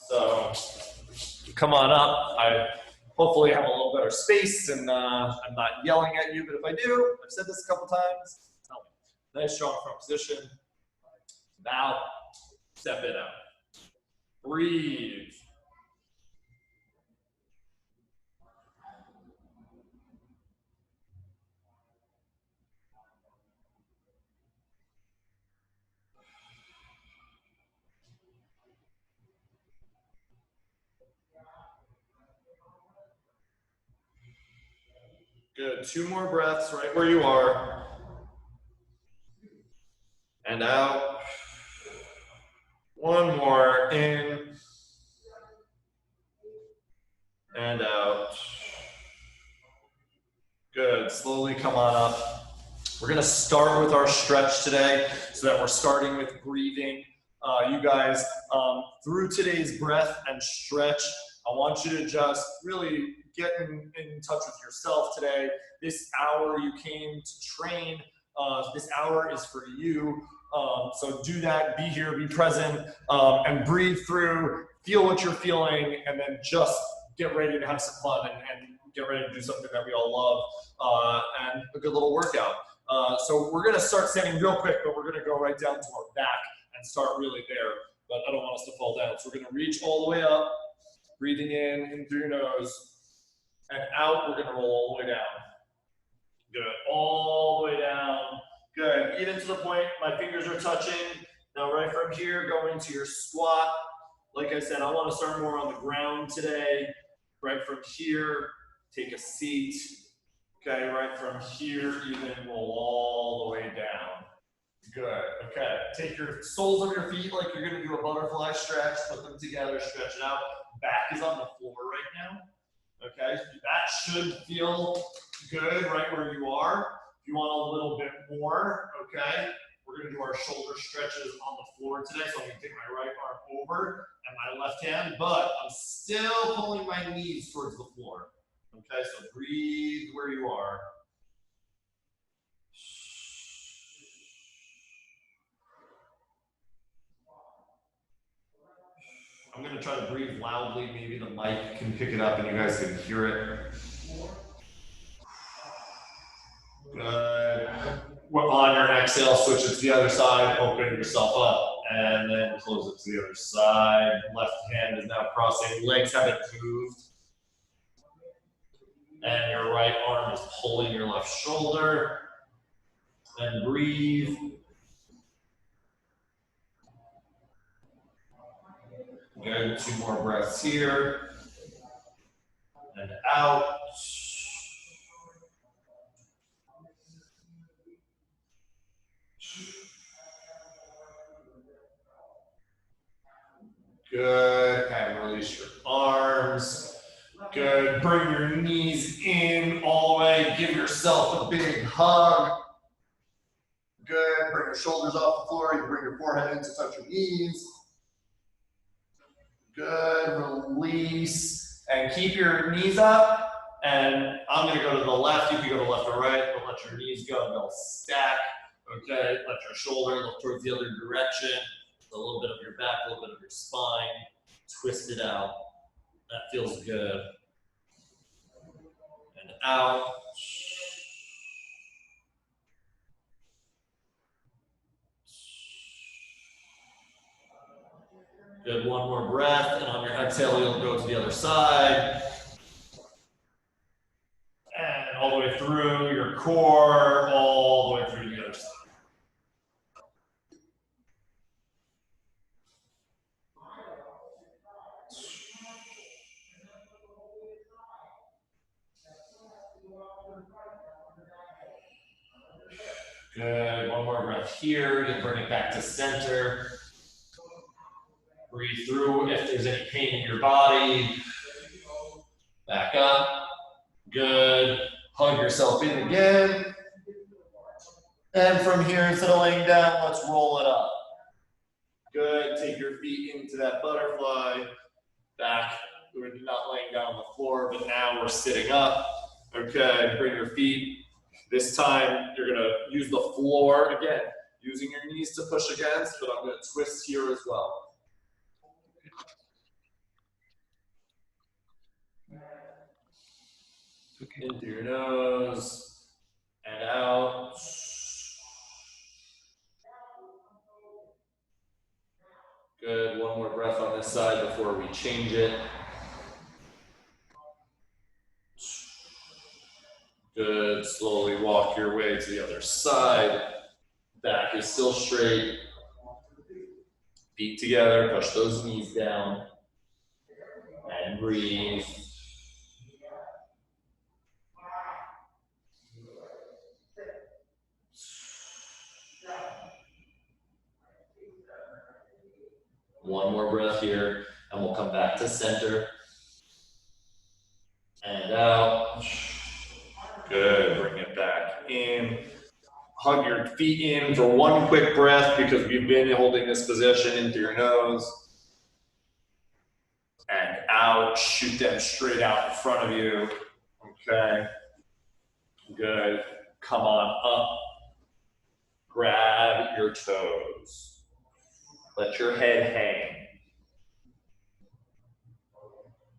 So come on up. I hopefully have a little better space and I'm not yelling at you, but if I do, I've said this a couple times, tell me. Nice strong front position. Bow, step it out. Breathe. Good, 2 more breaths right where you are. And out. 1 more, in. And out. Good, slowly come on up. We're gonna start with our stretch today so that we're starting with breathing. You guys, through today's breath and stretch, I want you to just really get in touch with yourself today. This hour you came to train, this hour is for you. So do that, be here, be present, and breathe through, feel what you're feeling, and then just get ready to have some fun and get ready to do something that we all love, and a good little workout. So we're gonna start standing real quick, but we're gonna go right down to our back and start really there. But I don't want us to fall down. So we're gonna reach all the way up, breathing in through your nose, and out, we're gonna roll all the way down. Good, all the way down. Good, even to the point my fingers are touching. Now right from here, go into your squat. Like I said, I wanna start more on the ground today. Right from here, take a seat. Okay, right from here, you then roll all the way down. Good, okay. Take your soles of your feet like you're gonna do a butterfly stretch, put them together, stretch it out. Back is on the floor right now. Okay, that should feel good right where you are. If you want a little bit more, okay, we're gonna do our shoulder stretches on the floor today. So I'm gonna take my right arm over and my left hand, but I'm still pulling my knees towards the floor. Okay, so breathe where you are. I'm gonna try to breathe loudly. Maybe the mic can pick it up and you guys can hear it. Good. On your exhale, switch it to the other side, open yourself up, and then close it to the other side. Left hand is now crossing, legs haven't moved. And your right arm is pulling your left shoulder. And breathe. Good, 2 more breaths here. And out. Good, and release your arms. Good, bring your knees in all the way. Give yourself a big hug. Good, bring your shoulders off the floor. You bring your forehead in to touch your knees. Good, release. And keep your knees up. And I'm gonna go to the left. You can go to left or right, but let your knees go and they'll stack. Okay, let your shoulder look towards the other direction. A little bit of your back, a little bit of your spine. Twist it out. That feels good. And out. Good, 1 more breath, and on your exhale, you'll go to the other side. And all the way through your core, all the way through the other side. Good, 1 more breath here. You'll bring it back to center. Breathe through if there's any pain in your body. Back up. Good. Hug yourself in again. And from here, instead of laying down, let's roll it up. Good. Take your feet into that butterfly. Back. We're not laying down on the floor, but now we're sitting up. Okay. Bring your feet. This time, you're going to use the floor again, using your knees to push against, but I'm going to twist here as well. In through your nose and out. Good. One more breath on this side before we change it. Good. Slowly walk your way to the other side. Back is still straight. Feet together. Push those knees down. And breathe. One more breath here, and we'll come back to center. And out. Good. Bring it back in. Hug your feet in for one quick breath because we've been holding this position in through your nose. And out. Shoot them straight out in front of you. Okay. Good. Come on up. Grab your toes. Let your head hang.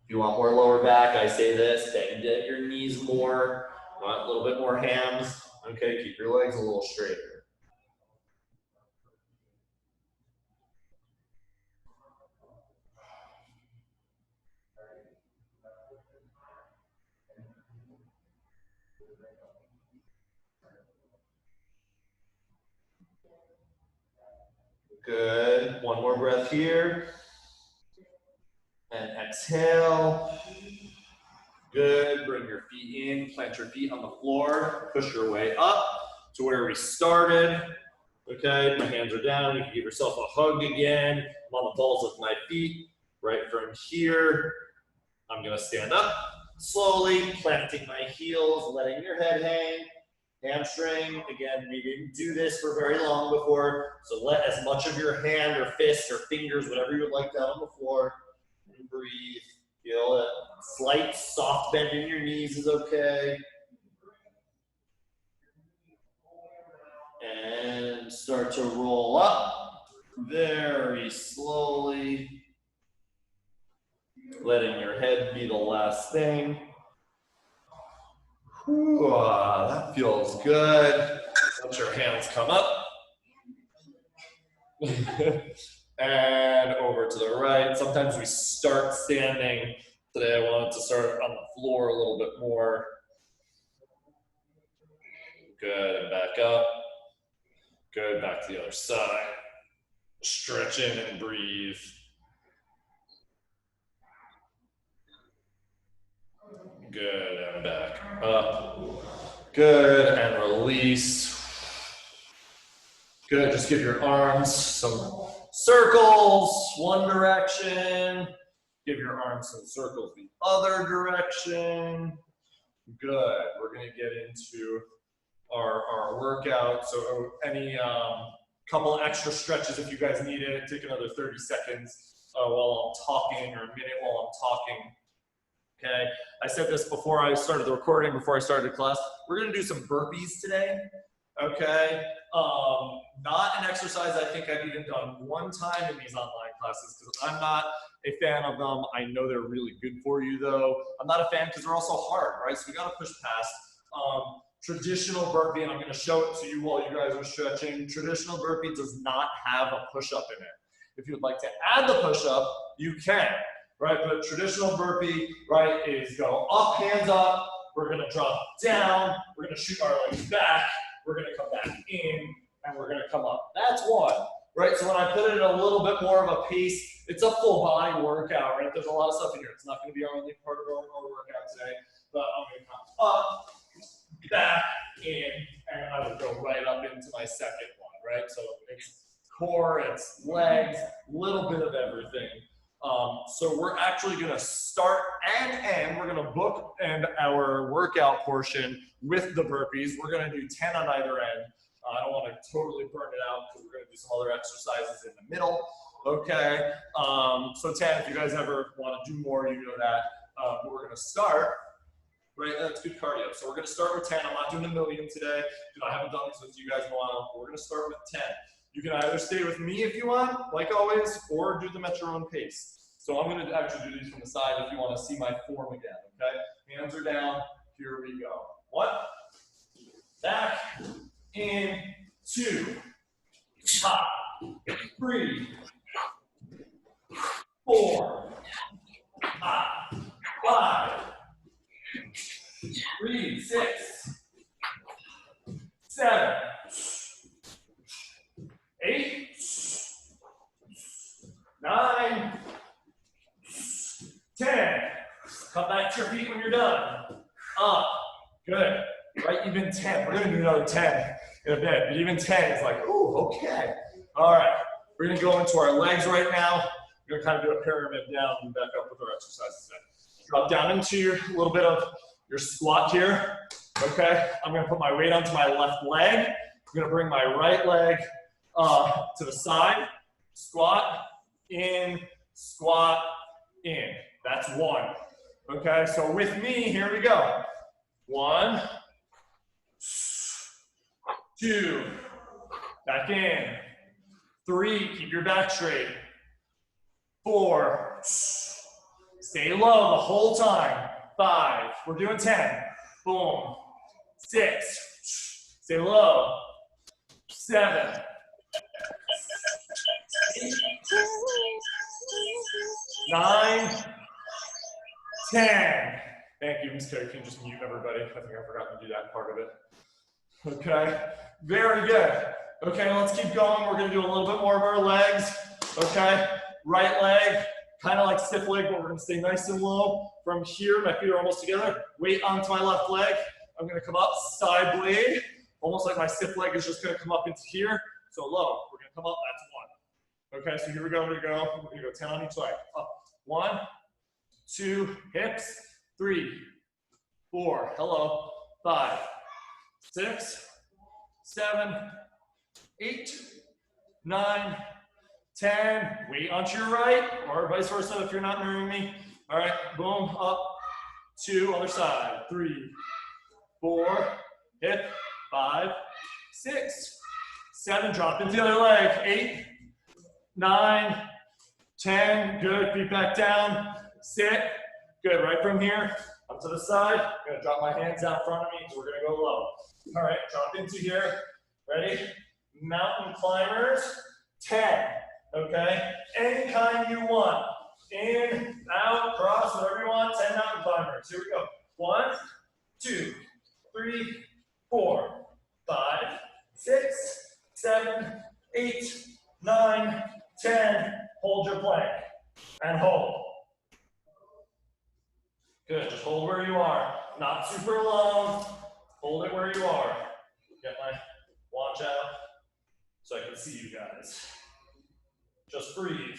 If you want more lower back, I say this, bend at your knees more. Want a little bit more hams. Okay, keep your legs a little straighter. Good. One more breath here. And exhale. Good. Bring your feet in. Plant your feet on the floor. Push your way up to where we started. Okay, my hands are down. You can give yourself a hug again. I'm on the balls of my feet. Right from here, I'm going to stand up slowly, planting my heels, letting your head hang. Hamstring, again, we didn't do this for very long before, so let as much of your hand or fist or fingers, whatever you would like, down on the floor. And breathe. Feel it. Slight soft bend in your knees is okay. And start to roll up very slowly. Letting your head be the last thing. Whew, that feels good. Let your hands come up. And over to the right. Sometimes we start standing. Today I wanted to start on the floor a little bit more. Good, and back up. Good, back to the other side. Stretch in and breathe. Good, and back up. Good, and release. Good, just give your arms some circles, one direction. Give your arms some circles the other direction. Good, we're gonna get into our workout. So any couple extra stretches if you guys need it. Take another 30 seconds while I'm talking, or a minute while I'm talking. Okay, I said this before I started the recording, before I started class. We're gonna do some burpees today. Okay, not an exercise I think I've even done one time in these online classes because I'm not a fan of them. I know they're really good for you though. I'm not a fan because they're also hard, right? So we gotta push past. Traditional burpee, and I'm gonna show it to you while you guys are stretching. Traditional burpee does not have a push-up in it. If you would like to add the push-up, you can, right? But traditional burpee, right, is go up, hands up, we're gonna drop down, we're gonna shoot our legs back, we're gonna come back in, and we're gonna come up. That's one, right? So when I put it at a little bit more of a pace, it's a full body workout, right? There's a lot of stuff in here. It's not gonna be our only part of our workout today, but I'm gonna come up, back, in, and I would go right up into my second one, right? So it's core, it's legs, a little bit of everything. So we're actually gonna start and end. We're gonna bookend our workout portion with the burpees. We're gonna do 10 on either end. I don't wanna totally burn it out because we're gonna do some other exercises in the middle, okay? So 10, if you guys ever wanna do more, you know that. But we're gonna start, right, that's good cardio. So we're gonna start with 10. I'm not doing a million today. I haven't done this with you guys in a while. We're gonna start with 10. You can either stay with me if you want, like always, or do them at your own pace. So I'm gonna actually do these from the side if you wanna see my form again, okay? Hands are down, Here we go. 1, back, in, 2, hop, 3, 4, hop, 5, 3, 6, 7, 8, 9, 10. Come back to your feet when you're done. Up. Good. Right, even 10. We're going to do another 10 in a bit, but even 10 is like, ooh, okay. All right. We're going to go into our legs right now. We're going to kind of do a pyramid down and back up with our exercises then. Drop down into your little bit of your squat here. Okay. I'm going to put my weight onto my left leg. I'm going to bring my right leg to the side. Squat, in, squat, in. That's 1. Okay, so with me, here we go. 1, 2, back in. 3, keep your back straight. 4, stay low the whole time. 5, we're doing 10. Boom. 6, stay low. 7, 8, 9, 10. Thank you, Ms. Carey. Can you just mute everybody? I think I forgot to do that part of it. Okay, very good. Okay, let's keep going. We're gonna do a little bit more of our legs. Okay, right leg, kind of like stiff leg, but we're gonna stay nice and low. From here, my feet are almost together. Weight onto my left leg. I'm gonna come up, side blade. Almost like my stiff leg is just gonna come up into here. So low, we're gonna come up, that's 1. Okay, so here we go, we're gonna go 10 on each leg. Up, 1, 2, hips, 3, 4, hello, 5, 6, 7, 8, 9, 10. Weight onto your right, or vice versa if you're not mirroring me. All right, boom, up, 2, other side, 3, 4, hip, 5, 6, 7, drop into the other leg, 8, 9, 10, good, feet back down, sit, good, right from here, up to the side, I'm gonna drop my hands out in front of me, so we're gonna go low. All right, drop into here, ready? Mountain climbers, 10, okay? Any kind you want, in, out, cross, whatever you want, 10 mountain climbers, here we go. 1, 2, 3, 4, 5, 6, 7, 8, 9, 10, hold your plank, and hold. Good, just hold where you are. Not super long, hold it where you are. Get my watch out so I can see you guys. Just breathe.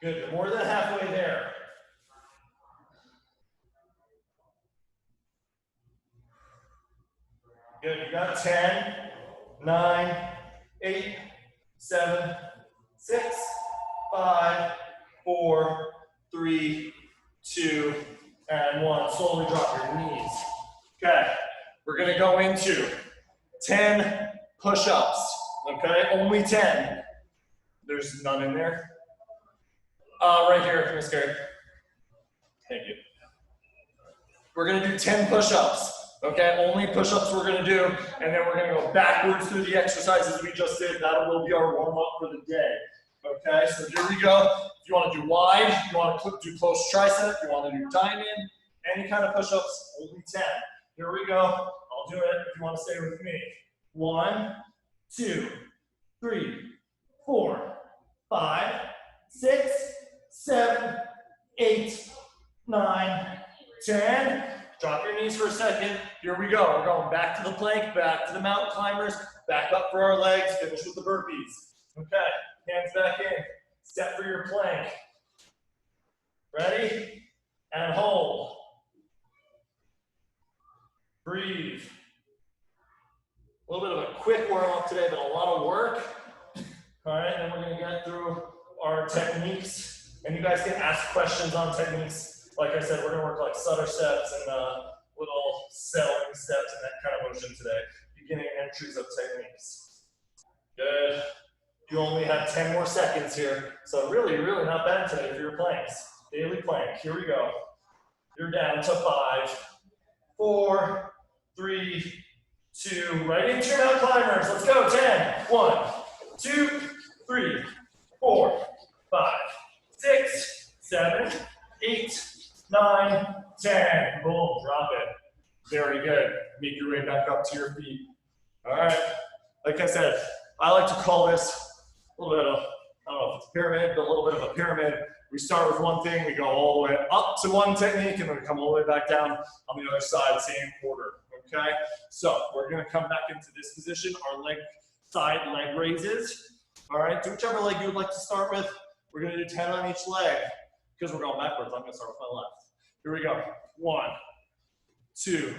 Good, you're more than halfway there. Good, you got 10, 9, 8, 7, 6, 5, 4, 3, 2, and 1. Slowly drop your knees. Okay, we're gonna go into 10 push-ups, okay? Only 10. There's none in there. Right here, Miss Carey. Thank you. We're gonna do 10 push-ups. Okay, only push-ups we're gonna do, and then we're gonna go backwards through the exercises we just did. That will be our warm-up for the day. Okay, so here we go. If you wanna do wide, if you wanna do close tricep, if you wanna do diamond, any kind of push-ups, only 10. Here we go. I'll do it if you wanna stay with me. 1, 2, 3, 4, 5, 6, 7, 8, 9, 10. Drop your knees for a second. Here we go. We're going back to the plank, back to the mountain climbers, back up for our legs, finish with the burpees. Okay, hands back in. Step for your plank. Ready? And hold. Breathe. A little bit of a quick warm-up today, but a lot of work. All right, and we're gonna get through our techniques. And you guys can ask questions on techniques. Like I said, we're gonna work like Stutter steps and little selling steps and that kind of motion today. Beginning entries of techniques. Good. You only have 10 more seconds here. So really not bad today for your planks. Daily plank. Here we go. You're down to 5, 4, 3, 2. Right into your mountain climbers. Let's go. 10. 1, 2, 3, 4, 5, 6, 7, 8, 9, 10. Boom. Drop it. Very good. Make your way back up to your feet. All right. Like I said, I like to call this a little bit of, I don't know if it's a pyramid, but a little bit of a pyramid. We start with one thing, we go all the way up to one technique, and then we come all the way back down on the other side, same order, okay? So we're gonna come back into this position, our side leg raises. All right, do whichever leg you would like to start with. We're gonna do 10 on each leg. Because we're going backwards, I'm gonna start with my left. Here we go. 1, 2,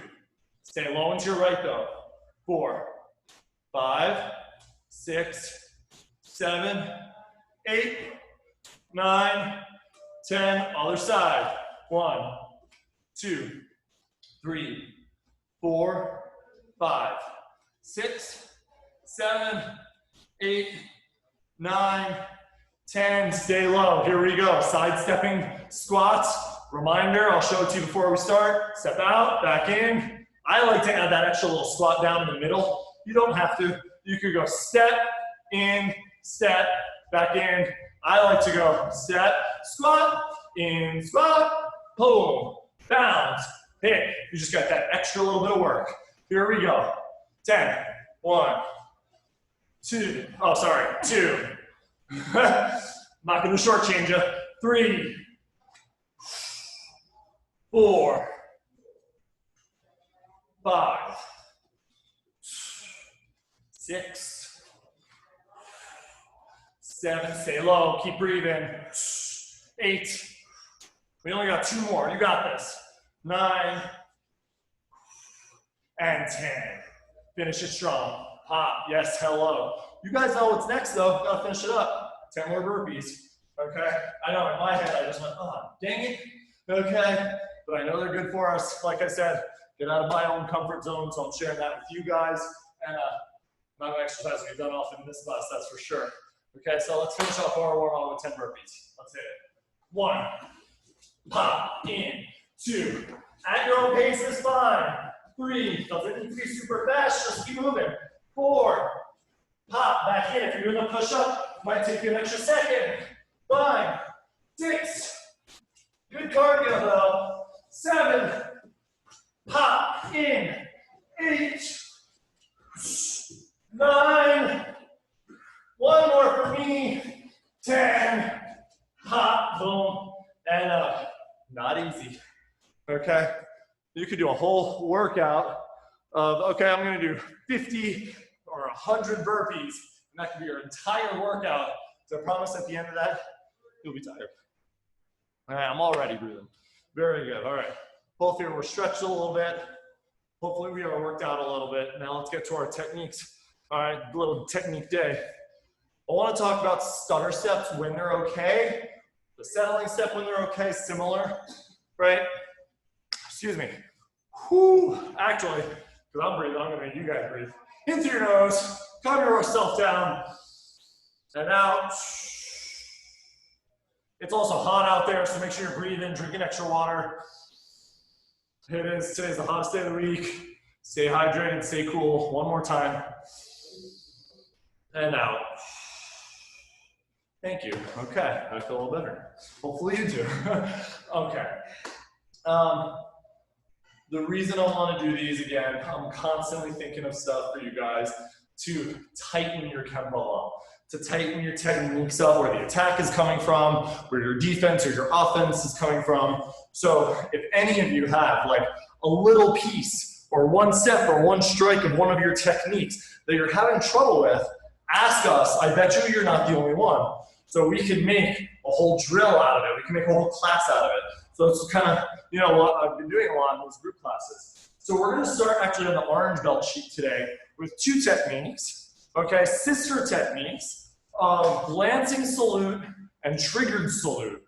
stay low into your right though. 4, 5, 6, 7, 8, 9, 10, other side. 1, 2, 3, 4, 5, 6, 7, 8, 9, 10. Stay low. Here we go. Sidestepping squats. Reminder, I'll show it to you before we start. Step out, back in. I like to add that extra little squat down in the middle. You don't have to. You could go step, in, step, back in. I like to go step, squat, in, squat, boom, bounce, hit. You just got that extra little bit of work. Here we go. 10, 1, 2, oh, sorry, 2. Not gonna shortchange you. 3, 4, 5, 6, 7, stay low, keep breathing. 8, we only got 2 more, you got this. 9, and 10. Finish it strong. Pop, yes, hello. You guys know what's next though, gotta finish it up. 10 more burpees, okay? I know in my head I just went, oh, dang it, okay? But I know they're good for us. Like I said, get out of my own comfort zone, so I'm sharing that with you guys. And not an exercise we've done often in this class, that's for sure. Okay, so let's finish off our warm-up with 10 burpees. Let's hit it. 1, pop, in, 2, at your own pace is fine. 3, doesn't need to be super fast, just keep moving. 4, pop, back in. If you're doing a push-up, might take you an extra second. 5, 6, good cardio though. 7, pop, in. 8, 9, one more for me. 10, pop, boom, and up. Not easy, okay? You could do a whole workout of, okay, I'm gonna do 50 or 100 burpees, and that could be your entire workout. So I promise at the end of that, you'll be tired. All right, I'm already breathing. Very good, all right. Both here, we're stretched a little bit. Hopefully we are worked out a little bit. Now let's get to our techniques. All right, little technique day. I wanna talk about stutter steps when they're okay, the settling step when they're okay, similar, right? Excuse me. Whew. Actually, because I'm breathing, I'm gonna make you guys breathe. In through your nose, calm yourself down, and out. It's also hot out there, so make sure you're breathing, drinking extra water. It is, today's the hottest day of the week. Stay hydrated, stay cool. One more time. And out. Thank you. Okay, I feel a little better. Hopefully you do. Okay. The reason I want to do these again, I'm constantly thinking of stuff for you guys to tighten your tempo up, to tighten your techniques up, where the attack is coming from, where your defense or your offense is coming from. So if any of you have like a little piece or one step or one strike of one of your techniques that you're having trouble with, ask us. I bet you you're not the only one. So we can make a whole drill out of it. We can make a whole class out of it. So it's kind of, you know, what I've been doing a lot in those group classes. So we're going to start actually on the orange belt sheet today with 2 techniques, okay, sister techniques of glancing salute and triggered salute.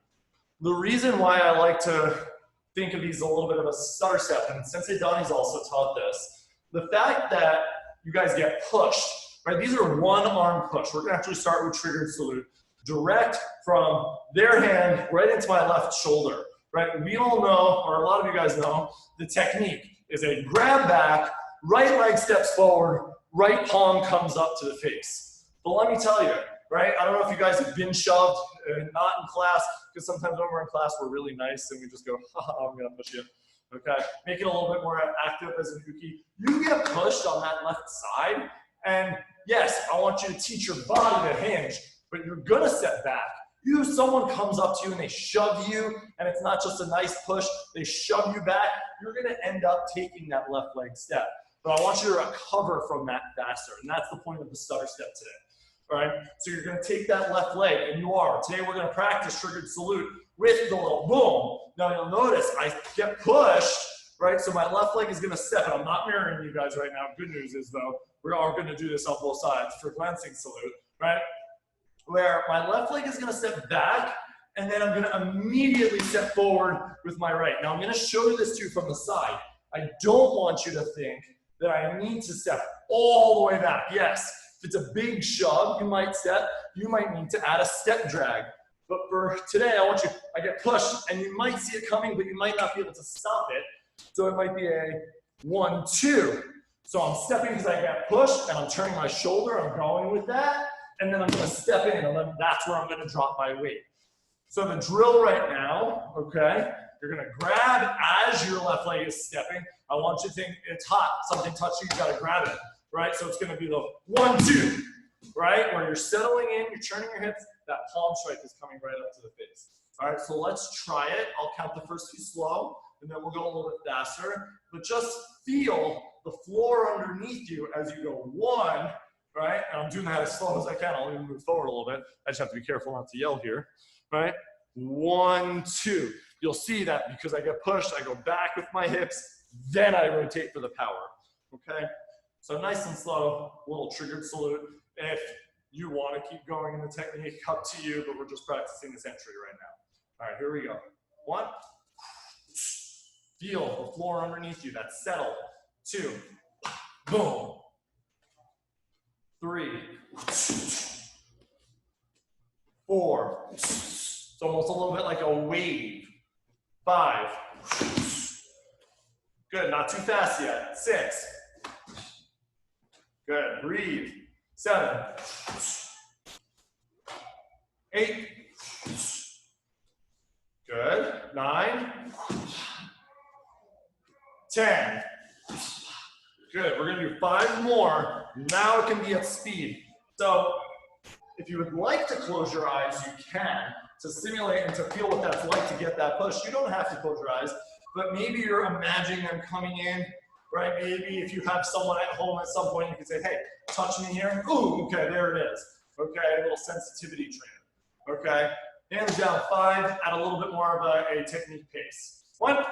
The reason why I like to think of these a little bit of a stutter step, and Sensei Donnie's also taught this, the fact that you guys get pushed right? These are one arm push. We're gonna actually start with triggered salute. Direct from their hand right into my left shoulder, right? We all know, or a lot of you guys know, the technique is a grab back, right leg steps forward, right palm comes up to the face. But let me tell you, right? I don't know if you guys have been shoved, not in class, because sometimes when we're in class, we're really nice and we just go, haha, I'm gonna push you. Okay, make it a little bit more active as a Uki. You get pushed on that left side, and yes, I want you to teach your body to hinge, but you're gonna step back. Someone comes up to you and they shove you, and it's not just a nice push, they shove you back, you're gonna end up taking that left leg step. But I want you to recover from that faster, and that's the point of the stutter step today. All right, so you're gonna take that left leg, and you are. Today we're gonna practice triggered salute with the little boom. Now you'll notice I get pushed, right? So my left leg is gonna step, and I'm not mirroring you guys right now. Good news is though, we are gonna do this on both sides for glancing salute, right? Where my left leg is gonna step back, and then I'm gonna immediately step forward with my right. Now I'm gonna show this to you from the side. I don't want you to think that I need to step all the way back. Yes, if it's a big shove, you might step, you might need to add a step drag. But for today, I get pushed, and you might see it coming, but you might not be able to stop it. So it might be a 1, 2. So I'm stepping because I get pushed, and I'm turning my shoulder, I'm going with that, and then I'm gonna step in, and then that's where I'm gonna drop my weight. So the drill right now, okay, you're gonna grab as your left leg is stepping. I want you to think it's hot, something touched you, you gotta grab it, right? So it's gonna be the 1, 2, right? Where you're settling in, you're turning your hips, that palm strike is coming right up to the face. All right, so let's try it. I'll count the first few slow, and then we'll go a little bit faster. But just feel the floor underneath you as you go 1, right? And I'm doing that as slow as I can. I'll even move forward a little bit. I just have to be careful not to yell here, right? 1, 2. You'll see that because I get pushed, I go back with my hips, then I rotate for the power, okay? So nice and slow, little triggered salute. If you want to keep going in the technique, up to you, but we're just practicing this entry right now. All right, here we go. 1, feel the floor underneath you, that's settled. 2, boom. 3, 4, it's almost a little bit like a wave. 5, good, not too fast yet. 6, good, breathe. 7, 8, good, 9, 10, good. We're gonna do 5 more. Now it can be at speed. So if you would like to close your eyes, you can, to simulate and to feel what that's like to get that push. You don't have to close your eyes, but maybe you're imagining them coming in, right? Maybe if you have someone at home at some point, you can say, hey, touch me here. Ooh, okay, there it is. Okay, a little sensitivity training. Okay, hands down, 5 at a little bit more of a technique pace. 1,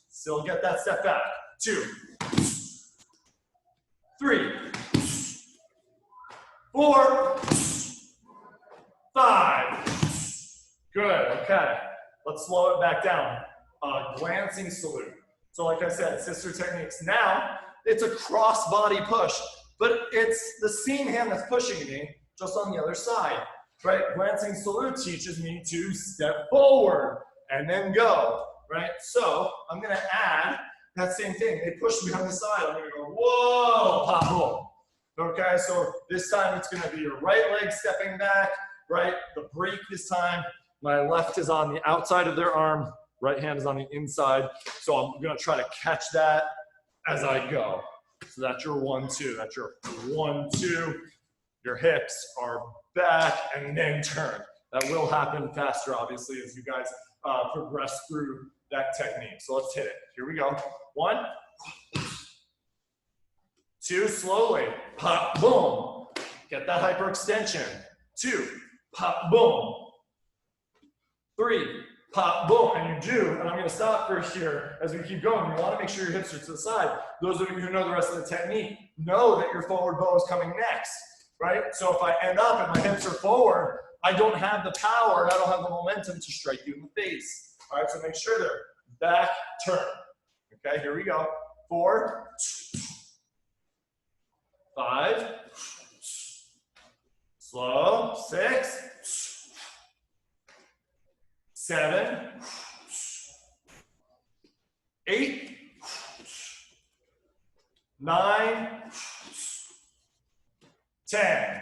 still get that step back. 2, 3, 4, 5. Good, okay. Let's slow it back down. Glancing salute. So like I said, sister techniques. Now, it's a cross body push, but it's the same hand that's pushing me, just on the other side, right? Glancing salute teaches me to step forward and then go, right? So I'm gonna add that same thing. They push me on the side, I'm gonna go, whoa, pop, boom. Okay, so this time it's gonna be your right leg stepping back, right? The break this time, my left is on the outside of their arm, right hand is on the inside. So I'm gonna try to catch that as I go. So that's your 1, 2, that's your 1, 2. Your hips are back and then turn. That will happen faster, obviously, as you guys progress through that technique. So let's hit it. Here we go. 1, 2, slowly, pop, boom. Get that hyperextension. 2, pop, boom. 3, pop, boom, and you do, and I'm gonna stop for here as we keep going. You wanna make sure your hips are to the side. Those of you who know the rest of the technique know that your forward bow is coming next, right? So if I end up and my hips are forward, I don't have the power, and I don't have the momentum to strike you in the face. All right, so make sure they're back, turn. Okay, here we go. 4, 5, slow, 6, 7, 8, 9, 10,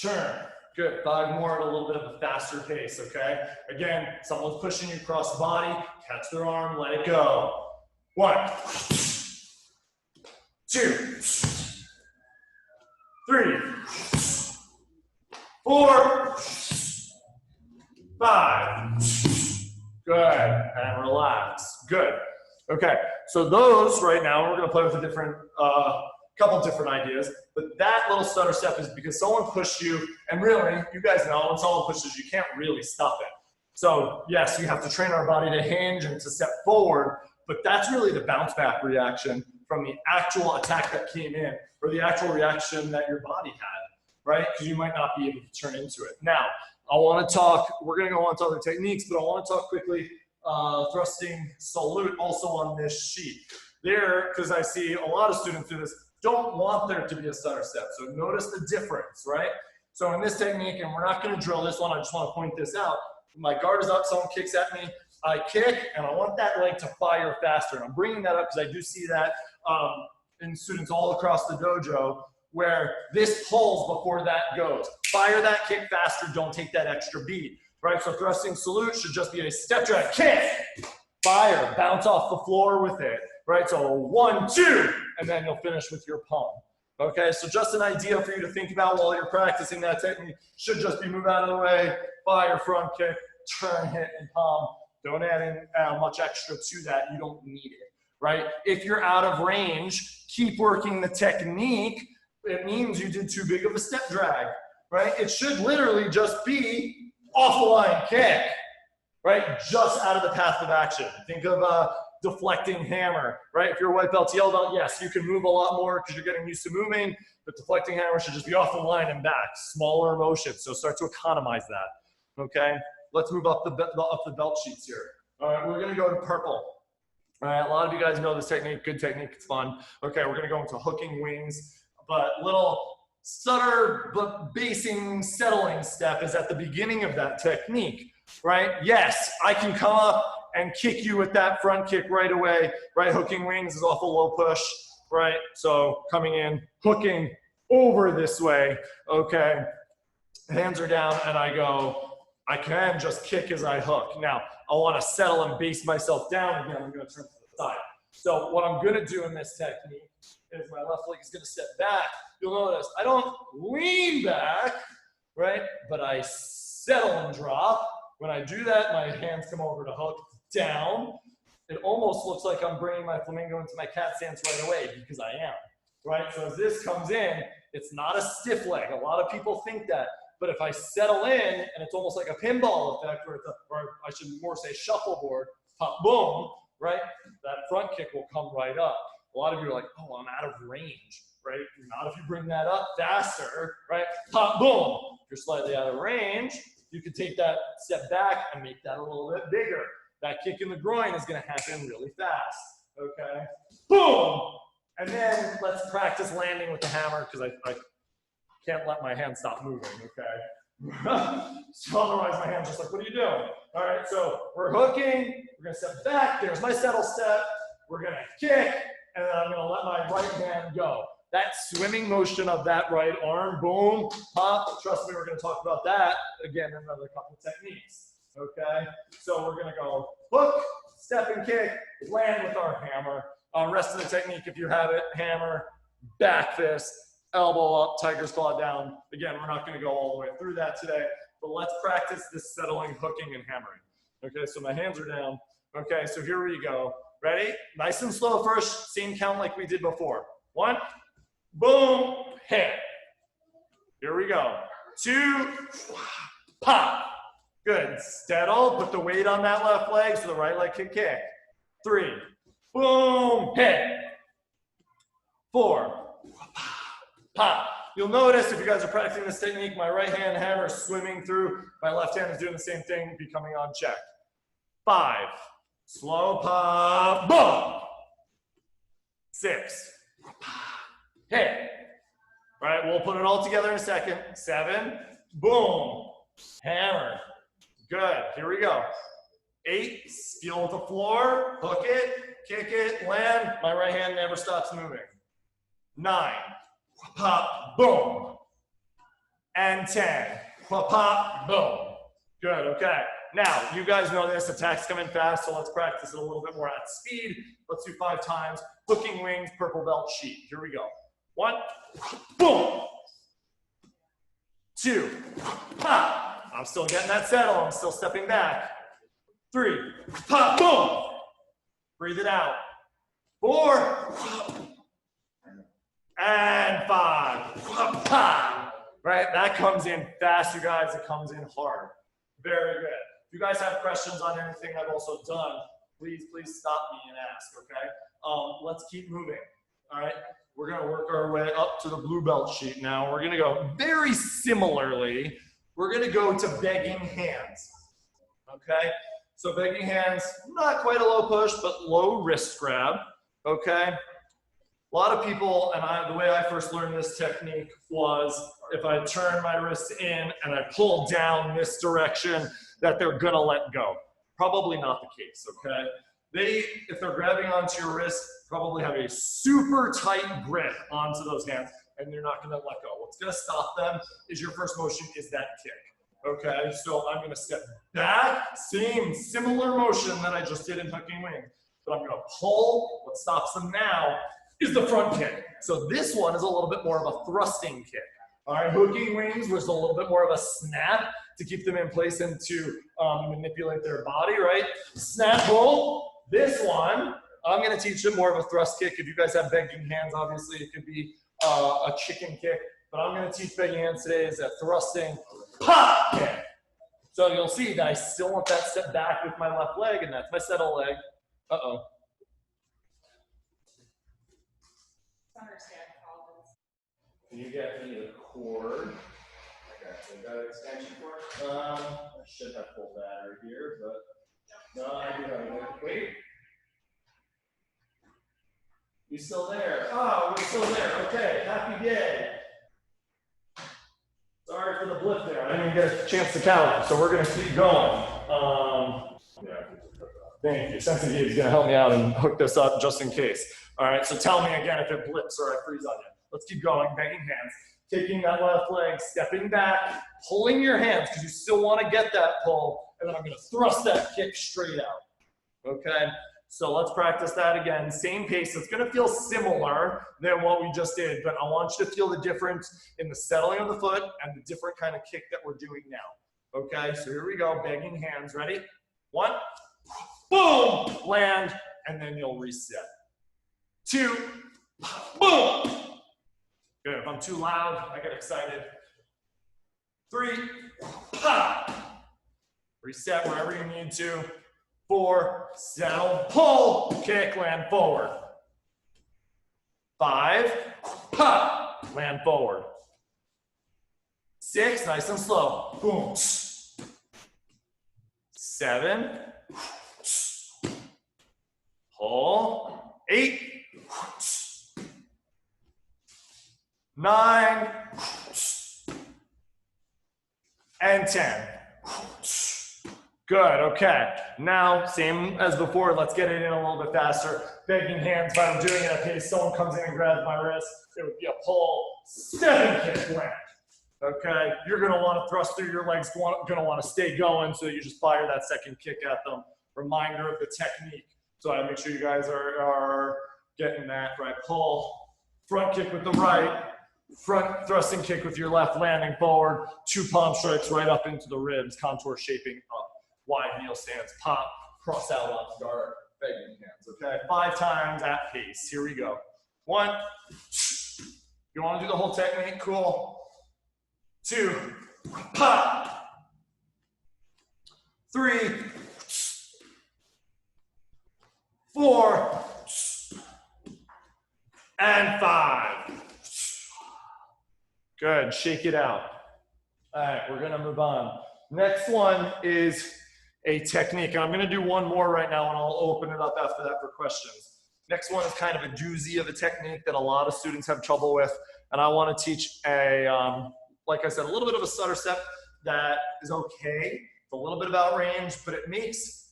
turn. Good, 5 more at a little bit of a faster pace, okay? Again, someone's pushing you across the body, catch their arm, let it go. 1, 2, 3, 4, 5. Good, and relax. Good. Okay, so those right now, we're gonna play with a different, couple different ideas, but that little stutter step is because someone pushed you, and really, you guys know when someone pushes you, can't really stop it. So yes, you have to train our body to hinge and to step forward, but that's really the bounce back reaction from the actual attack that came in, or the actual reaction that your body had, right? Because you might not be able to turn into it. Now, I wanna talk, we're gonna go on to other techniques, but I wanna talk quickly thrusting salute also on this sheet. There, because I see a lot of students do this, don't want there to be a stutter step. So notice the difference, right? So in this technique, and we're not gonna drill this one, I just wanna point this out. My guard is up, someone kicks at me, I kick, and I want that leg to fire faster. And I'm bringing that up because I do see that in students all across the dojo, where this pulls before that goes. Fire that kick faster, don't take that extra beat, right? So thrusting salute should just be a step drag, kick, fire, bounce off the floor with it, right? So 1, 2, and then you'll finish with your palm. Okay, so just an idea for you to think about while you're practicing that technique. Should just be move out of the way, fire, front kick, turn, hit, and palm. Don't add in much extra to that. You don't need it, right? If you're out of range, keep working the technique. It means you did too big of a step drag, right? It should literally just be off the line kick, right? Just out of the path of action. Think of a deflecting hammer, right? If you're a white belt to yellow belt, yes, you can move a lot more because you're getting used to moving, but deflecting hammer should just be off the line and back, smaller motions. So start to economize that, okay? Let's move up the belt sheets here. All right, we're gonna go to purple. All right, a lot of you guys know this technique, good technique, it's fun. Okay, we're gonna go into hooking wings, but little stutter, but basing, settling step is at the beginning of that technique, right? Yes, I can come up and kick you with that front kick right away, right? Hooking wings is off a low push, right? So coming in, hooking over this way, okay? Hands are down and I go, I can just kick as I hook. Now, I wanna settle and base myself down again. I'm gonna turn to the side. So what I'm gonna do in this technique is my left leg is gonna step back. You'll notice I don't lean back, right? But I settle and drop. When I do that, my hands come over to hook down. It almost looks like I'm bringing my flamingo into my cat stance right away because I am, right? So as this comes in, it's not a stiff leg. A lot of people think that. But if I settle in, and it's almost like a pinball effect, where it's or I should more say shuffleboard, pop, boom, right? That front kick will come right up. A lot of you are like, oh, I'm out of range, right? Not if you bring that up faster, right? Pop, boom. If you're slightly out of range, you can take that step back and make that a little bit bigger. That kick in the groin is going to happen really fast, okay? Boom! And then let's practice landing with the hammer because I can't let my hand stop moving, okay? So otherwise my hand's just like, what are you doing? All right, so we're hooking, we're gonna step back, there's my settle step, we're gonna kick, and then I'm gonna let my right hand go. That swimming motion of that right arm, boom, pop, trust me, we're gonna talk about that again in another couple techniques, okay? So we're gonna go hook, step and kick, land with our hammer. Rest of the technique, if you have it, hammer, back fist, elbow up, tiger's claw down. Again, we're not gonna go all the way through that today, but let's practice this settling, hooking, and hammering. Okay, so my hands are down. Okay, so here we go. Ready? Nice and slow first, same count like we did before. 1, boom, hit. Here we go. 2, pop. Good, settle, put the weight on that left leg so the right leg can kick. 3, boom, hit. 4, pop. You'll notice if you guys are practicing this technique, my right hand hammer is swimming through, my left hand is doing the same thing, becoming on check. 5, slow pop, boom. 6, hit. All right, we'll put it all together in a second. 7, boom, hammer. Good, here we go. 8, feel with the floor, hook it, kick it, land. My right hand never stops moving. 9, pop, boom. And 10, pop, boom. Good, okay. Now, you guys know this, attacks come in fast, so let's practice it a little bit more at speed. Let's do 5 times. Hooking wings, purple belt sheet. Here we go. 1, boom. 2, pop. I'm still getting that settle. I'm still stepping back. 3, pop, boom. Breathe it out. 4, and 5, pop. Right, that comes in fast, you guys. It comes in hard. Very good. If you guys have questions on anything I've also done, please stop me and ask, okay? Let's keep moving, all right? We're gonna work our way up to the blue belt sheet now. We're gonna go very similarly. We're gonna go to begging hands, okay? So begging hands, not quite a low push, but low wrist grab, okay? A lot of people, and the way I first learned this technique was if I turn my wrists in and I pull down this direction, that they're gonna let go. Probably not the case, okay? If they're grabbing onto your wrist, probably have a super tight grip onto those hands, and you're not gonna let go. What's gonna stop them is your first motion is that kick, okay? So I'm gonna step back, similar motion that I just did in hooking wing, but I'm gonna pull. What stops them now is the front kick. So this one is a little bit more of a thrusting kick. All right, hooking wings was a little bit more of a snap to keep them in place and to manipulate their body, right? Snap, pull. This one, I'm gonna teach them more of a thrust kick. If you guys have begging hands, obviously it could be a chicken kick, but I'm gonna teach begging hands today is a thrusting pop kick. So you'll see that I still want that step back with my left leg, and that's my settle leg. Uh-oh. Can you get me the cord? Okay, got an extension cord? I should have full battery here, but no, I do have it. Wait. You still there? Oh, we're still there. Okay, happy day. Sorry for the blip there. I didn't even get a chance to count, so we're going to keep going. Thank you. Sensei is going to help me out and hook this up just in case. All right, so tell me again if it blips or I freeze on you. Let's keep going, begging hands. Taking that left leg, stepping back, pulling your hands because you still want to get that pull, and then I'm going to thrust that kick straight out. Okay, so let's practice that again. Same pace. It's going to feel similar than what we just did, but I want you to feel the difference in the settling of the foot and the different kind of kick that we're doing now. Okay, so here we go, begging hands. Ready? 1, boom, land, and then you'll reset. 2, boom. Good. If I'm too loud, I get excited. 3, pop. Reset wherever you need to. 4, settle, pull, kick, land forward. 5, pop, land forward. 6, nice and slow. Boom. 7, pull. 8, 9, and 10. Good, okay. Now, same as before, let's get it in a little bit faster. Begging hands, if I'm doing it at pace, someone comes in and grabs my wrist, it would be a pull, step and kick, land. Okay, you're gonna wanna thrust through your legs, gonna wanna stay going, so you just fire that second kick at them. Reminder of the technique. So I make sure you guys are getting that right. Pull, front kick with the right, front thrusting kick with your left, landing forward, 2 palm strikes right up into the ribs, contour shaping up, wide heel stance, pop, cross out onto our begging hands, okay? 5 times at pace, here we go. 1, you wanna do the whole technique, cool. 2, pop. 3, 4, and 5. Good, shake it out. All right, we're gonna move on. Next one is a technique, and I'm gonna do one more right now and I'll open it up after that for questions. Next one is kind of a doozy of a technique that a lot of students have trouble with, and I want to teach a, like I said, a little bit of a stutter step that is okay. It's a little bit about range, but it makes,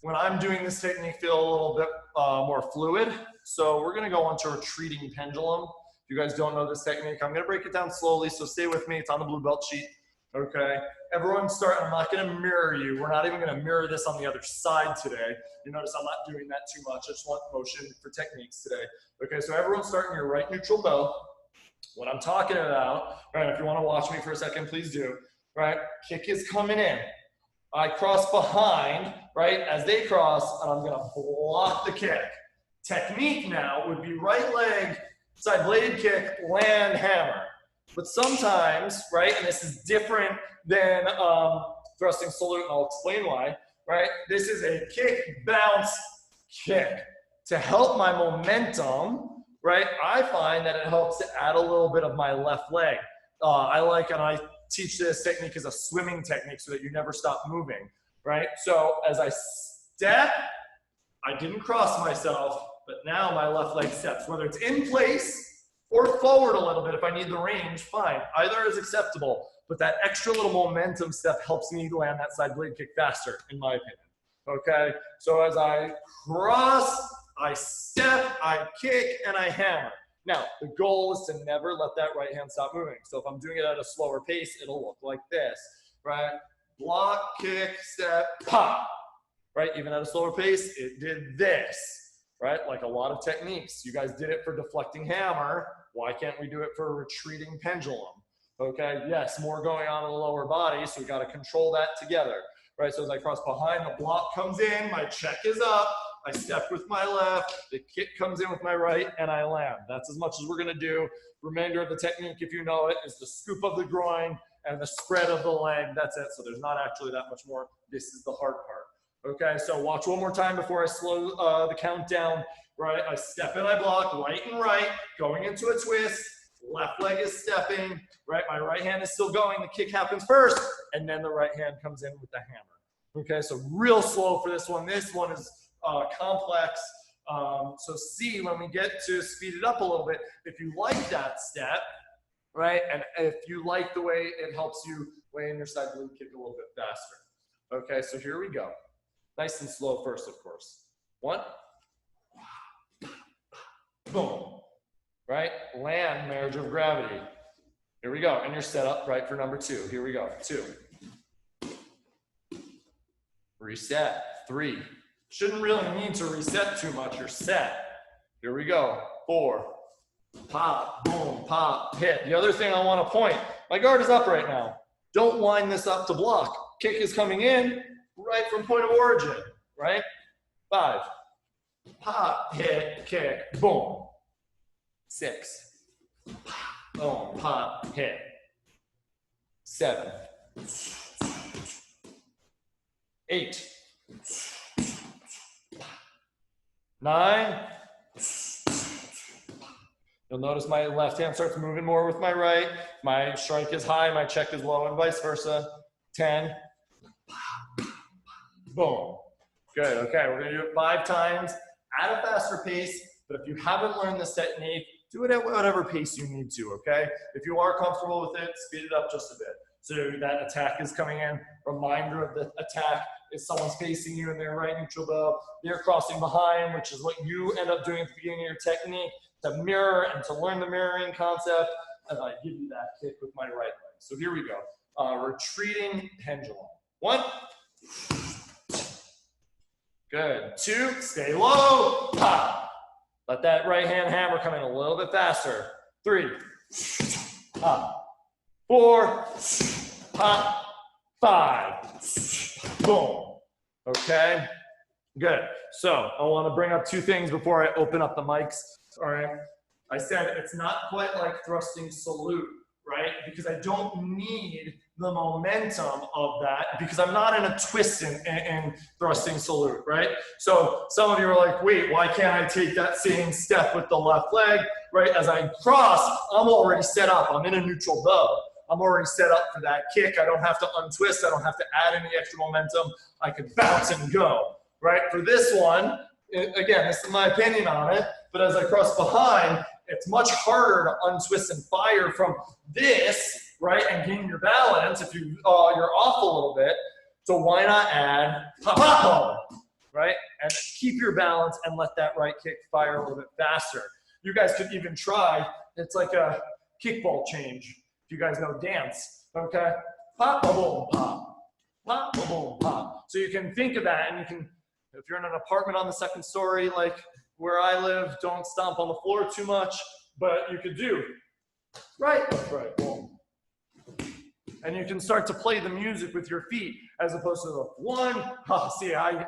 when I'm doing this technique, feel a little bit more fluid. So we're gonna go on to retreating pendulum. If you guys don't know this technique, I'm gonna break it down slowly, so stay with me. It's on the blue belt sheet, okay? Everyone start, I'm not gonna mirror you. We're not even gonna mirror this on the other side today. You notice I'm not doing that too much. I just want motion for techniques today. Okay, so everyone start in your right neutral bow. What I'm talking about, right, if you wanna watch me for a second, please do, right? Kick is coming in. I cross behind, right, as they cross, and I'm gonna block the kick. Technique now would be right leg, side blade kick, land, hammer. But sometimes, right, and this is different than thrusting salute, and I'll explain why, right? This is a kick, bounce, kick. To help my momentum, right, I find that it helps to add a little bit of my left leg. I teach this technique as a swimming technique so that you never stop moving, right? So as I step, I didn't cross myself, but now my left leg steps, whether it's in place or forward a little bit. If I need the range, fine. Either is acceptable, but that extra little momentum step helps me land that side blade kick faster, in my opinion, okay? So as I cross, I step, I kick, and I hammer. Now, the goal is to never let that right hand stop moving. So if I'm doing it at a slower pace, it'll look like this, right? Block, kick, step, pop, right? Even at a slower pace, it did this, right? Like a lot of techniques. You guys did it for deflecting hammer. Why can't we do it for retreating pendulum? Okay, yes, more going on in the lower body, so we got to control that together, right? So as I cross behind, the block comes in, my check is up, I step with my left, the kick comes in with my right, and I land. That's as much as we're gonna do. Remainder of the technique, if you know it, is the scoop of the groin and the spread of the leg. That's it. So there's not actually that much more. This is the hard part. Okay, so watch one more time before I slow the count down, right? I step and I block, right and right, going into a twist, left leg is stepping, right? My right hand is still going, the kick happens first, and then the right hand comes in with the hammer. Okay, so real slow for this one. This one is complex. So see, when we get to speed it up a little bit, if you like that step, right, and if you like the way it helps you lay in your side blade kick a little bit faster. Okay, so here we go. Nice and slow first, of course. 1, boom, right? Land, marriage of gravity. Here we go, and you're set up right for number 2. Here we go, 2. Reset, 3. Shouldn't really need to reset too much, you're set. Here we go, 4. Pop, boom, pop, hit. The other thing I want to point, my guard is up right now. Don't line this up to block. Kick is coming in right from point of origin, right? 5. Pop, hit, kick, boom. 6. Pop, boom, pop, hit. 7. 8. 9. You'll notice my left hand starts moving more with my right. My strike is high, my check is low, and vice versa. 10. Boom. Good, okay, we're gonna do it 5 times at a faster pace, but if you haven't learned this technique, do it at whatever pace you need to, okay? If you are comfortable with it, speed it up just a bit. So that attack is coming in. Reminder of the attack is someone's facing you in their right neutral bow. They're crossing behind, which is what you end up doing at the beginning of your technique, to mirror and to learn the mirroring concept, and I give you that kick with my right leg. So here we go. Retreating pendulum. 1. Good. 2. Stay low. Pop. Let that right hand hammer come in a little bit faster. 3. Pop. 4. Pop. 5. Boom. Okay. Good. So I want to bring up 2 things before I open up the mics. All right. I said it's not quite like thrusting salute, right? Because I don't need the momentum of that because I'm not in a twist in thrusting salute, right? So some of you are like, wait, why can't I take that same step with the left leg, right? As I cross, I'm already set up. I'm in a neutral bow. I'm already set up for that kick. I don't have to untwist. I don't have to add any extra momentum. I can bounce and go, right? For this one, again, this is my opinion on it, but as I cross behind, it's much harder to untwist and fire from this, right, and gain your balance if you're off a little bit. So why not add pa-pa-po, right? And keep your balance and let that right kick fire a little bit faster. You guys could even try, it's like a kickball change, if you guys know dance, okay? Pop-a-boom, pop, pop-a-boom, pop. So you can think of that, and you can, if you're in an apartment on the second story, like where I live, don't stomp on the floor too much, but you could do right, right, boom. And you can start to play the music with your feet as opposed to the one, see, I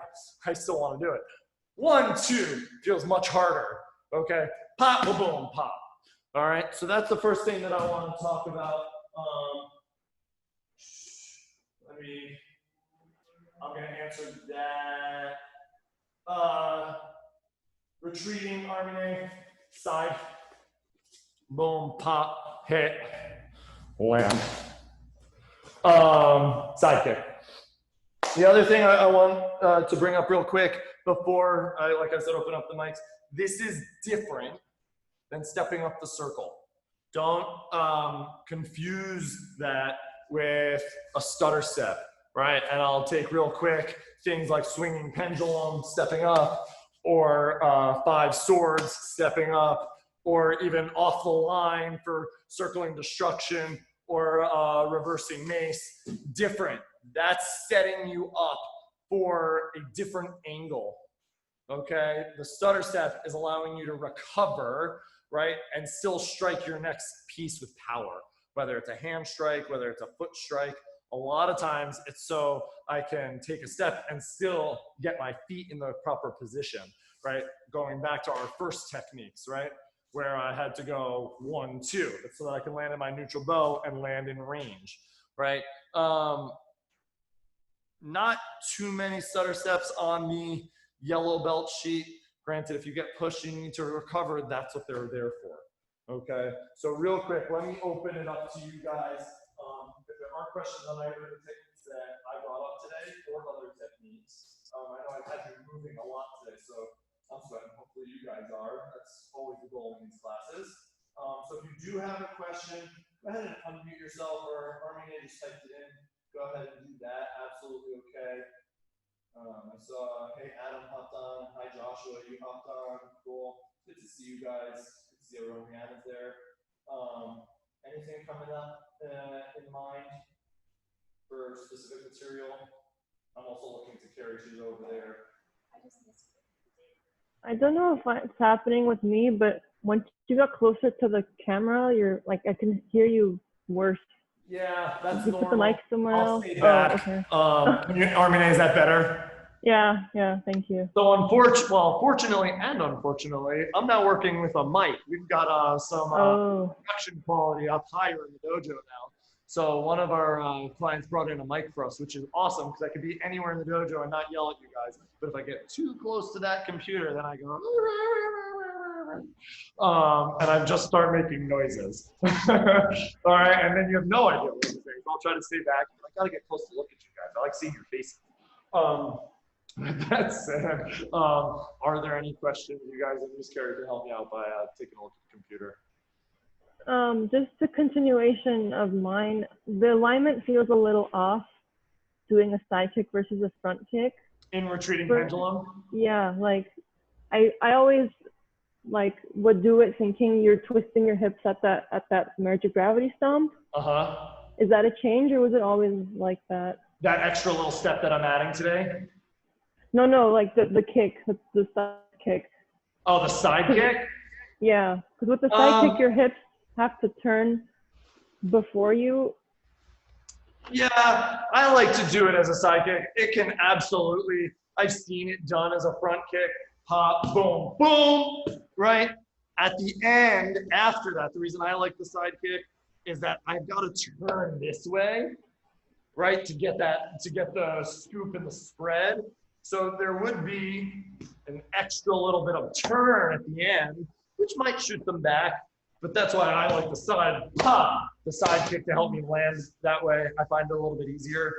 still want to do it. 1, 2, feels much harder, okay? Pop, boom, boom, pop. All right, so that's the first thing that I want to talk about. I'm going to answer that. Retreating, armine, side, boom, pop, hit, land. Side kick. The other thing I want to bring up real quick before I, like I said, open up the mics, this is different than stepping up the circle. Don't confuse that with a stutter step, right? And I'll take real quick things like swinging pendulum, stepping up, or 5 swords, stepping up, or even off the line for circling destruction, or reversing mace. Different. That's setting you up for a different angle, okay? The stutter step is allowing you to recover, right, and still strike your next piece with power, whether it's a hand strike, whether it's a foot strike. A lot of times it's so I can take a step and still get my feet in the proper position, right? Going back to our first techniques, right? Where I had to go 1, 2, so that I can land in my neutral bow and land in range, right? Not too many stutter steps on the yellow belt sheet. Granted, if you get pushed, you need to recover. That's what they're there for, okay? So real quick, let me open it up to you guys. If there are questions on either of the techniques that I brought up today or other techniques, I know I've had you moving a lot today, so I'm sweating. Hopefully you guys are. That's always the goal in these classes. So if you do have a question, go ahead and unmute yourself, or Armine just typed it in. Go ahead and do that. Absolutely okay. I saw, hey, Adam hopped on. Hi, Joshua, you hopped on. Cool. Good to see you guys. Good to see everyone we have there. Anything coming up in mind for specific material? I'm also looking to carry shoes over there. I don't know if it's happening with me, but once you got closer to the camera, you're like, I can hear you worse. Yeah, that's you normal. Put the mic somewhere else. Oh, okay. Armine, is that better? Yeah, thank you. So fortunately and unfortunately, I'm not working with a mic. We've got some production quality up higher in the dojo now. So one of our clients brought in a mic for us, which is awesome because I could be anywhere in the dojo and not yell at you guys. But if I get too close to that computer, then I go, and I just start making noises. All right, and then you have no idea what I'm saying. So I'll try to stay back. I gotta get close to look at you guys. I like seeing your faces. That said, are there any questions you guys? I'm just curious to help me out by taking a look at the computer. Just a continuation of mine. The alignment feels a little off doing a side kick versus a front kick. In retreating pendulum? Yeah, like I always like would do it thinking you're twisting your hips at that merge of gravity stomp. Uh-huh. Is that a change or was it always like that? That extra little step that I'm adding today? No, like the kick, the side kick. Oh, the side kick? Yeah, because with the side kick, your hips have to turn before you. Yeah, I like to do it as a side kick. It can absolutely, I've seen it done as a front kick. Pop, boom, boom, right? At the end, after that, the reason I like the side kick is that I've got to turn this way, right, to get the scoop and the spread. So there would be an extra little bit of turn at the end, which might shoot them back, but that's why I like the side kick to help me land that way. I find it a little bit easier.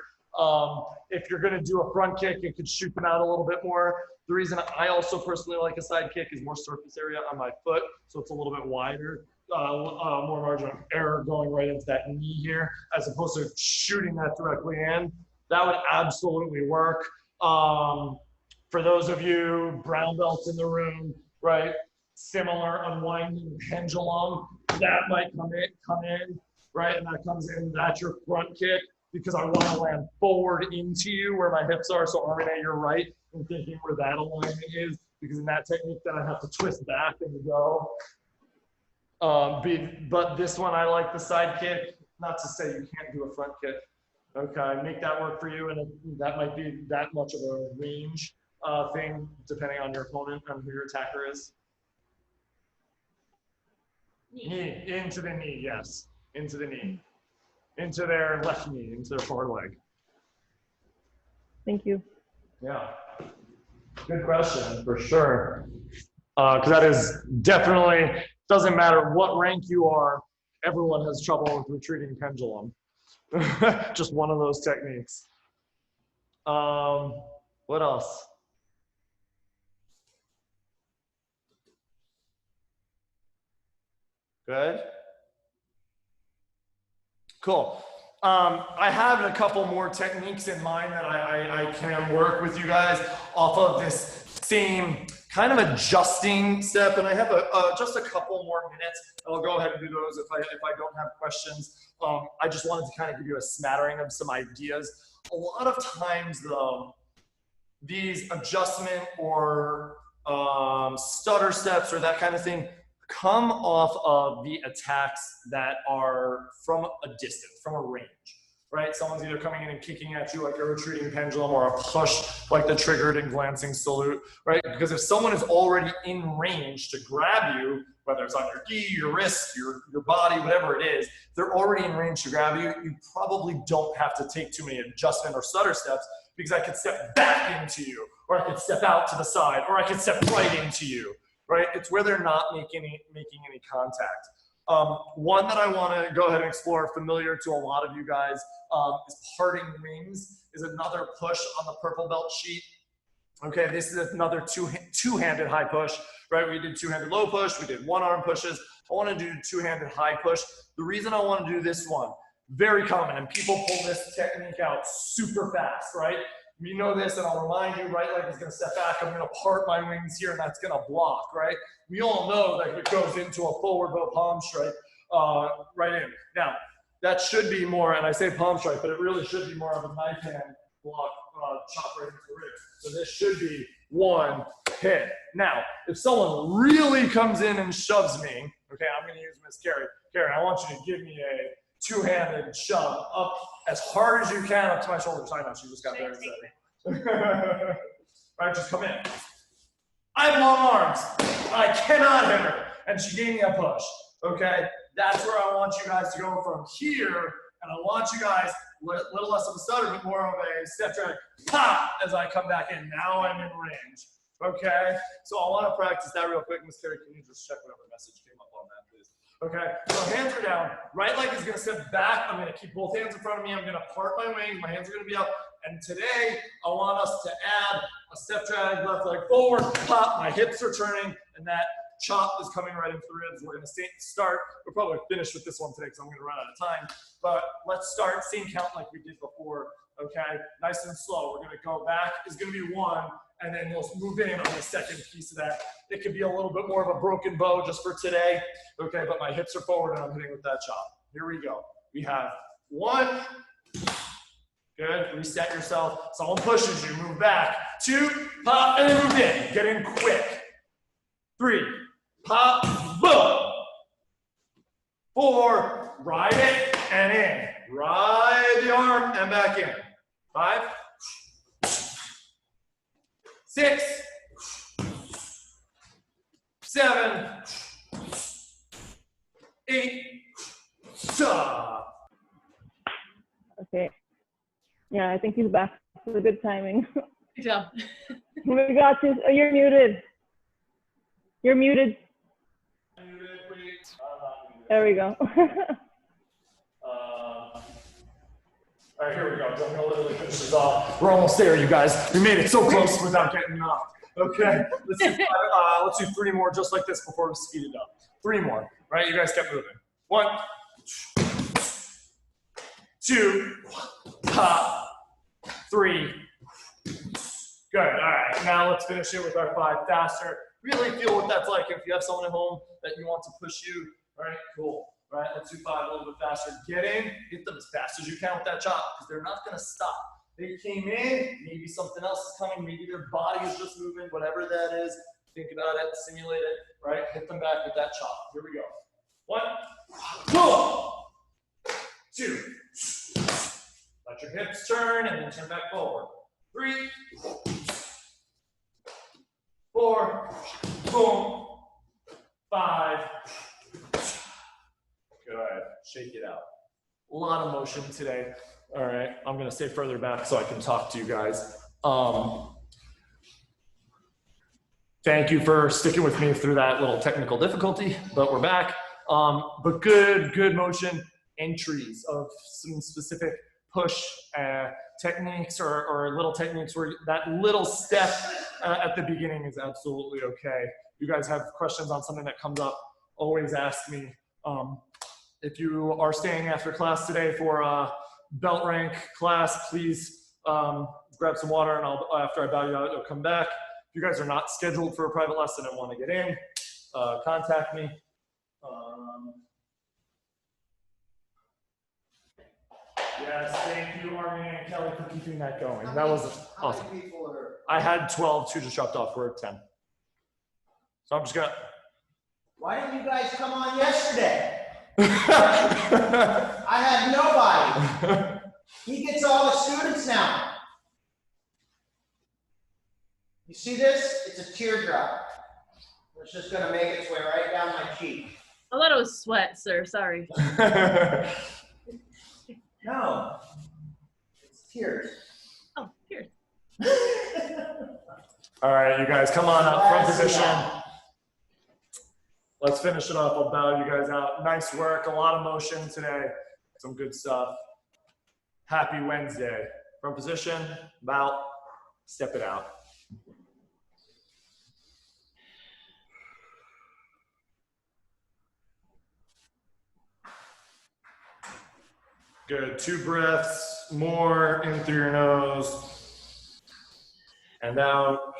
If you're going to do a front kick, it could shoot them out a little bit more. The reason I also personally like a side kick is more surface area on my foot, so it's a little bit wider, more margin of error going right into that knee here, as opposed to shooting that directly in. That would absolutely work. For those of you brown belts in the room, right? Similar unwinding pendulum, that might come in, right? And that comes in, that's your front kick, because I want to land forward into you where my hips are. So arm at your right, and thinking where that alignment is, because in that technique, then I have to twist back and go. But this one, I like the side kick. Not to say you can't do a front kick. Okay, make that work for you, and that might be that much of a range thing, depending on your opponent and who your attacker is. Knee, into the knee, yes, into the knee. Into their left knee, into their forward leg. Thank you. Yeah, good question, for sure. Because that is definitely, doesn't matter what rank you are, everyone has trouble with retreating pendulum. Just one of those techniques. What else? Good. Cool. I have a couple more techniques in mind that I can work with you guys off of this same kind of adjusting step, and I have just a couple more minutes. I'll go ahead and do those if I don't have questions. I just wanted to kind of give you a smattering of some ideas. A lot of times, though, these adjustment or stutter steps or that kind of thing come off of the attacks that are from a distance, from a range, right? Someone's either coming in and kicking at you like a retreating pendulum, or a push like the triggered and glancing salute, right? Because if someone is already in range to grab you, whether it's on your gi, your wrist, your body, whatever it is, they're already in range to grab you. You probably don't have to take too many adjustment or stutter steps, because I could step back into you, or I could step out to the side, or I could step right into you. Right? It's where they're not making any contact. One that I want to go ahead and explore, familiar to a lot of you guys, is parting wings, is another push on the purple belt sheet. Okay, this is another two-handed high push, right? We did two-handed low push, we did one-arm pushes. I want to do two-handed high push. The reason I want to do this one, very common, and people pull this technique out super fast, right? We know this, and I'll remind you, right leg is going to step back. I'm going to part my wings here, and that's going to block, right? We all know that it goes into a forward bow palm strike right in. Now, that should be more, and I say palm strike, but it really should be more of a knife hand block, chop right into the rib. So this should be one hit. Now, if someone really comes in and shoves me, okay, I'm going to use Miss Carrie. Carrie, I want you to give me a two-handed shove up as hard as you can up to my shoulders. I know, she just got there instead. Right, just come in. I have long arms. I cannot hit her. And she gave me a push, okay? That's where I want you guys to go from here, and I want you guys, a little less of a stutter, but more of a step drag, pop, as I come back in. Now I'm in range, okay? So I want to practice that real quick. Miss Carrie, can you just check whatever message came up on that, please? Okay, so hands are down. Right leg is going to step back. I'm going to keep both hands in front of me. I'm going to part my wings. My hands are going to be up. And today, I want us to add a step drag, left leg forward, pop. My hips are turning, and that chop is coming right into the ribs. We're going to start. We'll probably finish with this one today because I'm going to run out of time. But let's start same count like we did before. Okay, nice and slow. We're going to go back. Is going to be one. And then we'll move in on the second piece of that. It could be a little bit more of a broken bow just for today. Okay, but my hips are forward and I'm hitting with that chop. Here we go. We have one. Good, reset yourself. Someone pushes you, move back. Two, pop, and then move in. Get in quick. Three, pop, boom. Four, ride it and in. Ride the arm and back in. 5, 6, 7, 8, stop. Okay. Yeah, I think he's back. It's a good timing. Good job. We got you. Oh, you're muted. You're muted. There we go. All All right, here we go. I'm gonna literally finish this off. We're almost there, you guys. We made it so close without getting knocked. Okay, let's do 3 more just like this before we speed it up. 3 more, right? You guys kept moving. 1, 2, 3. Good, all right. Now let's finish it with our 5 faster. Really feel what that's like if you have someone at home that you want to push you. All right, cool. All right, let's do 5 a little bit faster. Get in, hit them as fast as you can with that chop because they're not gonna stop. They came in, maybe something else is coming, maybe their body is just moving, whatever that is. Think about it, simulate it, right? Hit them back with that chop. Here we go. 1, 2. Let your hips turn and then turn back forward. 3, 4, boom, 5. Good, shake it out. A lot of motion today. All right, I'm gonna stay further back so I can talk to you guys. Thank you for sticking with me through that little technical difficulty, but we're back. But good motion entries of some specific push techniques or little techniques where that little step at the beginning is absolutely okay. You guys have questions on something that comes up, always ask me. If you are staying after class today for a belt rank class, please grab some water and after I bow you out, you'll come back. If you guys are not scheduled for a private lesson and want to get in, contact me. Yes, thank you, Armin and Kelly, for keeping that going. That was awesome. I had 12, 2 just dropped off. We're at 10. So I'm just gonna. Why didn't you guys come on yesterday? I had nobody. He gets all the students now. You see this? It's a teardrop. It's just gonna make its way right down my cheek. I thought it was sweat, sir. Sorry. No, it's tears. Oh, here. All right, you guys, come on up, front position. Let's finish it off. I'll bow you guys out. Nice work, a lot of motion today. Some good stuff. Happy Wednesday. Front position, bow, step it out. Good, 2 breaths, more in through your nose and out.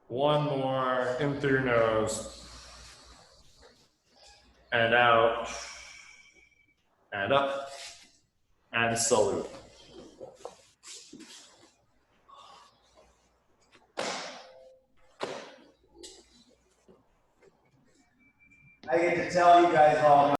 1 more in through your nose and out and up and salute. I get to tell you guys all